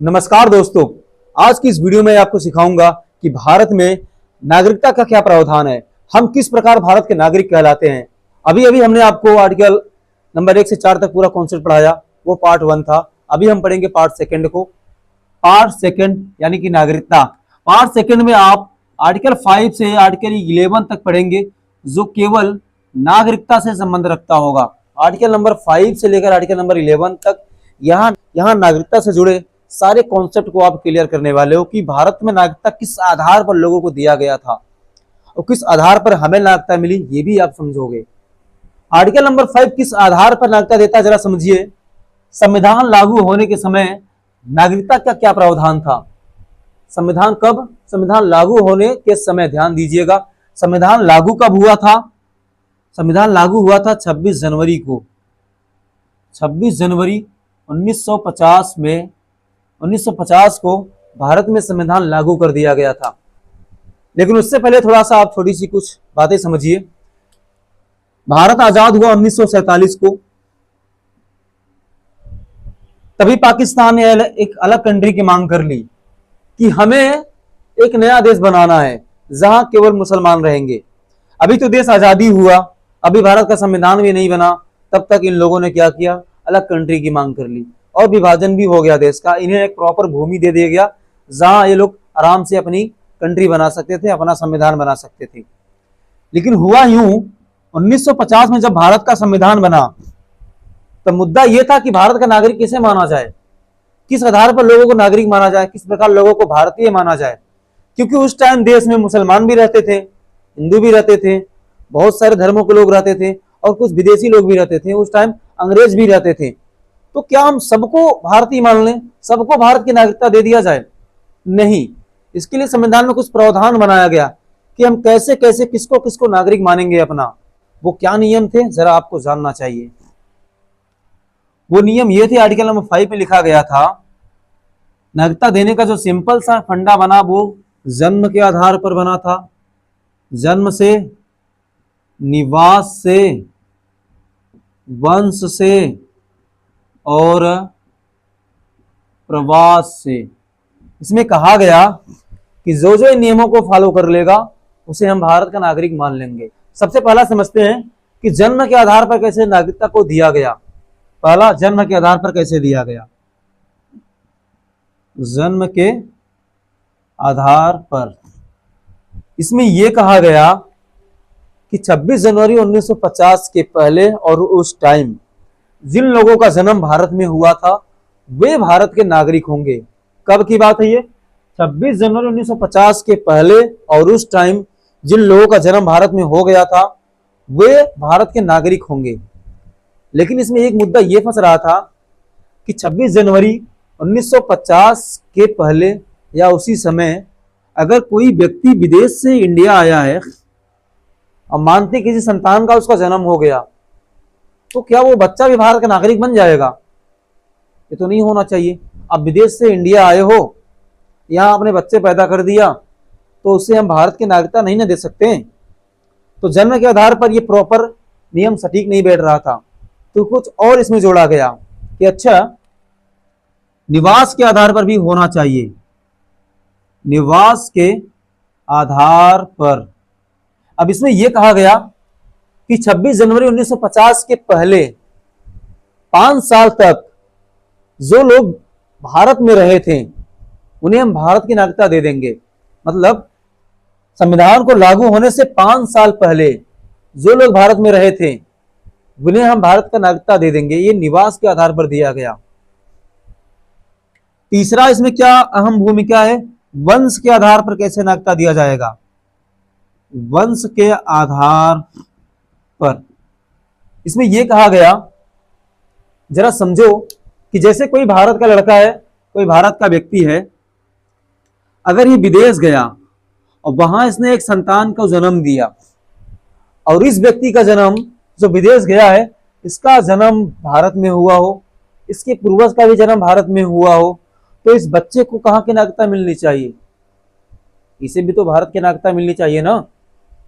नमस्कार दोस्तों, आज की इस वीडियो में आपको सिखाऊंगा कि भारत में नागरिकता का क्या प्रावधान है। हम किस प्रकार भारत के नागरिक कहलाते हैं। अभी अभी हमने आपको आर्टिकल नंबर 1 से 4 तक पूरा कॉन्सेप्ट पढ़ाया, वो पार्ट 1 था। अभी हम पढ़ेंगे पार्ट सेकंड को। पार्ट सेकंड यानी कि नागरिकता। पार्ट सेकंड में आप आर्टिकल 5 से आर्टिकल 11 तक पढ़ेंगे, जो केवल नागरिकता से संबंध रखता होगा। आर्टिकल नंबर 5 से लेकर आर्टिकल नंबर 11 तक यहाँ नागरिकता से जुड़े सारे कॉन्सेप्ट को आप क्लियर करने वाले हो कि भारत में नागरिकता किस आधार पर लोगों को दिया गया था और किस आधार पर हमें नागरिकता मिली, ये भी आप समझोगे। आर्टिकल नंबर 5 किस आधार पर नागरिकता देता है, जरा समझिए। संविधान लागू होने के समय नागरिकता का क्या प्रावधान था। संविधान कब, संविधान लागू होने के समय, ध्यान दीजिएगा। संविधान लागू कब हुआ था? संविधान लागू हुआ था 26 जनवरी को। 26 जनवरी 1950 में 1950 को भारत में संविधान लागू कर दिया गया था। लेकिन उससे पहले थोड़ा सा आप थोड़ी सी कुछ बातें समझिए। भारत आजाद हुआ 1947 को। तभी पाकिस्तान ने एक अलग कंट्री की मांग कर ली कि हमें एक नया देश बनाना है जहां केवल मुसलमान रहेंगे। अभी तो देश आजादी हुआ, अभी भारत का संविधान भी नहीं बना, तब तक इन लोगों ने क्या किया, अलग कंट्री की मांग कर ली और विभाजन भी हो गया देश का। इन्हें एक प्रॉपर भूमि दे दिया गया जहां ये लोग आराम से अपनी कंट्री बना सकते थे, अपना संविधान बना सकते थे। लेकिन हुआ यूं, 1950 में जब भारत का संविधान बना तब मुद्दा यह था कि भारत का नागरिक किसे माना जाए, किस आधार पर लोगों को नागरिक माना जाए, किस प्रकार लोगों को भारतीय माना जाए। क्योंकि उस टाइम देश में मुसलमान भी रहते थे, हिंदू भी रहते थे, बहुत सारे धर्मों के लोग रहते थे और कुछ विदेशी लोग भी रहते थे। उस टाइम अंग्रेज भी रहते थे। तो क्या हम सबको भारतीय मान लें, सबको भारत की नागरिकता दे दिया जाए? नहीं। इसके लिए संविधान में कुछ प्रावधान बनाया गया कि हम कैसे कैसे किसको किसको नागरिक मानेंगे अपना। वो क्या नियम थे, जरा आपको जानना चाहिए। वो नियम ये थे, आर्टिकल नंबर 5 में लिखा गया था, नागरिकता देने का जो सिंपल सा फंडा बना वो जन्म के आधार पर बना था। जन्म से, निवास से, वंश से और प्रवास से। इसमें कहा गया कि जो जो इन नियमों को फॉलो कर लेगा उसे हम भारत का नागरिक मान लेंगे। सबसे पहला समझते हैं कि जन्म के आधार पर कैसे नागरिकता को दिया गया। पहला, जन्म के आधार पर कैसे दिया गया। जन्म के आधार पर इसमें यह कहा गया कि 26 जनवरी 1950 के पहले और उस टाइम जिन लोगों का जन्म भारत में हुआ था वे भारत के नागरिक होंगे। कब की बात है ये? 26 जनवरी 1950 के पहले और उस टाइम जिन लोगों का जन्म भारत में हो गया था वे भारत के नागरिक होंगे। लेकिन इसमें एक मुद्दा ये फंस रहा था कि 26 जनवरी 1950 के पहले या उसी समय अगर कोई व्यक्ति विदेश से इंडिया आया है और मानते किसी संतान का उसका जन्म हो गया, तो क्या वो बच्चा भी भारत का नागरिक बन जाएगा? ये तो नहीं होना चाहिए। अब विदेश से इंडिया आए हो, यहाँ अपने बच्चे पैदा कर दिया, तो उससे हम भारत की नागरिकता नहीं ना दे सकते। तो जन्म के आधार पर ये प्रॉपर नियम सटीक नहीं बैठ रहा था, तो कुछ और इसमें जोड़ा गया कि अच्छा, निवास के आधार पर भी होना चाहिए। निवास के आधार पर अब इसमें यह कहा गया कि 26 जनवरी 1950 के पहले 5 साल तक जो लोग भारत में रहे थे उन्हें हम भारत की नागरिकता दे देंगे। मतलब संविधान को लागू होने से 5 साल पहले जो लोग भारत में रहे थे उन्हें हम भारत का नागरिकता दे देंगे। ये निवास के आधार पर दिया गया। तीसरा, इसमें क्या अहम भूमिका है, वंश के आधार पर कैसे नागरिकता दिया जाएगा। वंश के आधार पर इसमें यह कहा गया, जरा समझो कि जैसे कोई भारत का लड़का है, कोई भारत का व्यक्ति है, अगर ये विदेश गया और वहां इसने एक संतान को जन्म दिया और इस व्यक्ति का जन्म जो विदेश गया है इसका जन्म भारत में हुआ हो, इसके पूर्वज का भी जन्म भारत में हुआ हो, तो इस बच्चे को कहां की नागरिकता मिलनी चाहिए? इसे भी तो भारत की नागरिकता मिलनी चाहिए ना,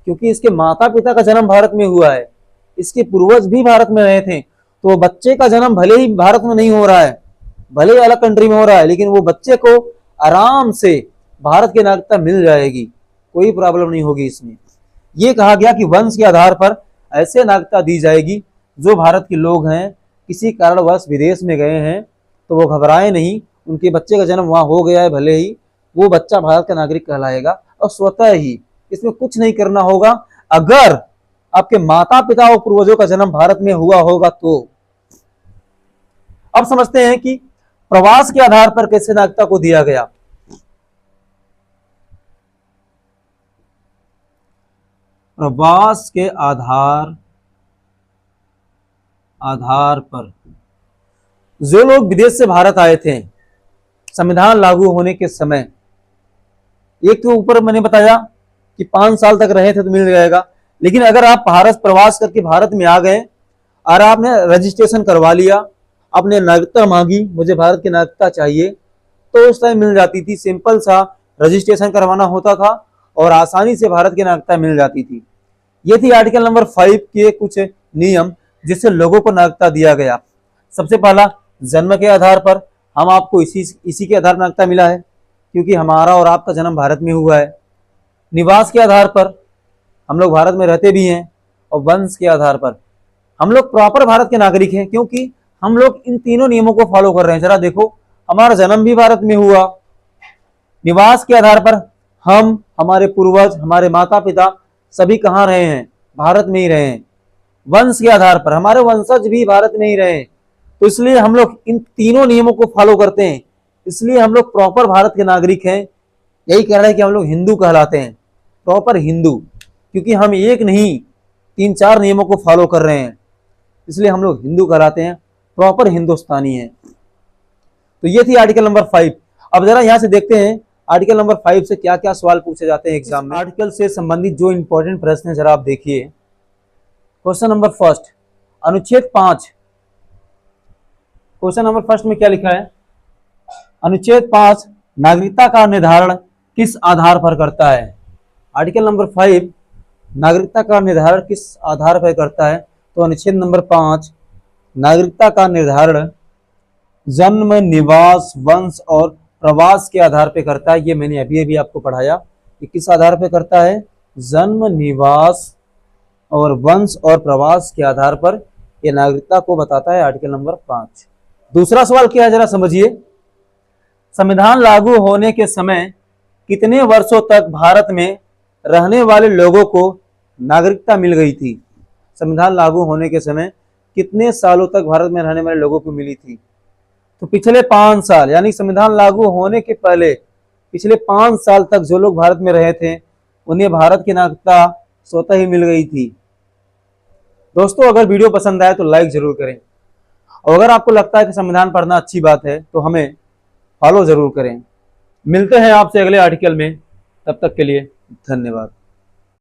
क्योंकि इसके माता पिता का जन्म भारत में हुआ है, इसके पूर्वज भी भारत में रहे थे। तो बच्चे का जन्म भले ही भारत में नहीं हो रहा है, भले ही अलग कंट्री में हो रहा है, लेकिन वो बच्चे को आराम से भारत की नागरिकता मिल जाएगी, कोई प्रॉब्लम नहीं होगी इसमें। ये कहा गया कि वंश के आधार पर ऐसे नागरिकता दी जाएगी, जो भारत के लोग हैं, किसी कारणवश विदेश में गए हैं तो वो घबराए नहीं, उनके बच्चे का जन्म वहां हो गया है भले ही, वो बच्चा भारत का नागरिक कहलाएगा और स्वतः ही, इसमें कुछ नहीं करना होगा। अगर आपके माता पिता और पूर्वजों का जन्म भारत में हुआ होगा तो। अब समझते हैं कि प्रवास के आधार पर कैसे नागरिकता को दिया गया। प्रवास के आधार पर जो लोग विदेश से भारत आए थे संविधान लागू होने के समय, एक तो ऊपर मैंने बताया कि 5 साल तक रहे थे तो मिल जाएगा, लेकिन अगर आप भारत प्रवास करके भारत में आ गए और आपने रजिस्ट्रेशन करवा लिया, आपने नागरिकता मांगी, मुझे भारत की नागरिकता चाहिए, तो उस टाइम मिल जाती थी। सिंपल सा रजिस्ट्रेशन करवाना होता था और आसानी से भारत की नागरिकता मिल जाती थी। ये थी आर्टिकल नंबर 5 के कुछ नियम जिससे लोगों को नागरिकता दिया गया। सबसे पहला, जन्म के आधार पर, हम आपको इसी के आधार पर नागरिकता मिला है क्योंकि हमारा और आपका जन्म भारत में हुआ है। निवास के आधार पर, हम लोग भारत में रहते भी हैं। और वंश के आधार पर, हम लोग प्रॉपर भारत के नागरिक हैं क्योंकि हम लोग इन तीनों नियमों को फॉलो कर रहे हैं। जरा देखो, हमारा जन्म भी भारत में हुआ। निवास के आधार पर, हम, हमारे पूर्वज, हमारे माता पिता सभी कहाँ रहे हैं? भारत में ही रहे हैं। वंश के आधार पर, हमारे वंशज भी भारत में ही रहे हैं, तो इसलिए हम लोग इन तीनों नियमों को फॉलो करते हैं, इसलिए हम लोग प्रॉपर भारत के नागरिक हैं। यही कह रहा है कि हम लोग हिंदू कहलाते हैं, प्रॉपर हिंदू, क्योंकि हम एक नहीं 3-4 नियमों को फॉलो कर रहे हैं, इसलिए हम लोग हिंदू कहलाते हैं, प्रॉपर हिंदुस्तानी हैं। तो ये थी आर्टिकल नंबर 5। अब जरा यहां से देखते हैं आर्टिकल नंबर 5 से क्या क्या सवाल पूछे जाते हैं एग्जाम में। आर्टिकल से संबंधित जो इंपॉर्टेंट प्रश्न है जरा आप देखिए। क्वेश्चन नंबर फर्स्ट, अनुच्छेद 5। क्वेश्चन नंबर फर्स्ट में क्या लिखा है? अनुच्छेद 5 नागरिकता का निर्धारण किस आधार पर करता है? आर्टिकल नंबर 5 नागरिकता का निर्धारण किस आधार पर करता है? तो अनुच्छेद नंबर 5 नागरिकता का निर्धारण जन्म, निवास, वंश और प्रवास के आधार पर करता है। ये मैंने अभी अभी आपको पढ़ाया कि किस आधार पर करता है? जन्म, निवास और वंश और प्रवास के आधार पर यह नागरिकता को बताता है, आर्टिकल नंबर 5। दूसरा सवाल क्या है जरा समझिए। संविधान लागू होने के समय कितने वर्षों तक भारत में रहने वाले लोगों को नागरिकता मिल गई थी? संविधान लागू होने के समय कितने सालों तक भारत में रहने वाले लोगों को मिली थी? तो पिछले 5 साल, यानी संविधान लागू होने के पहले पिछले 5 साल तक जो लोग भारत में रहे थे उन्हें भारत की नागरिकता स्वतः ही मिल गई थी। दोस्तों, अगर वीडियो पसंद आए तो लाइक जरूर करें, और अगर आपको लगता है कि संविधान पढ़ना अच्छी बात है तो हमें फॉलो जरूर करें। मिलते हैं आपसे अगले आर्टिकल में, तब तक के लिए धन्यवाद।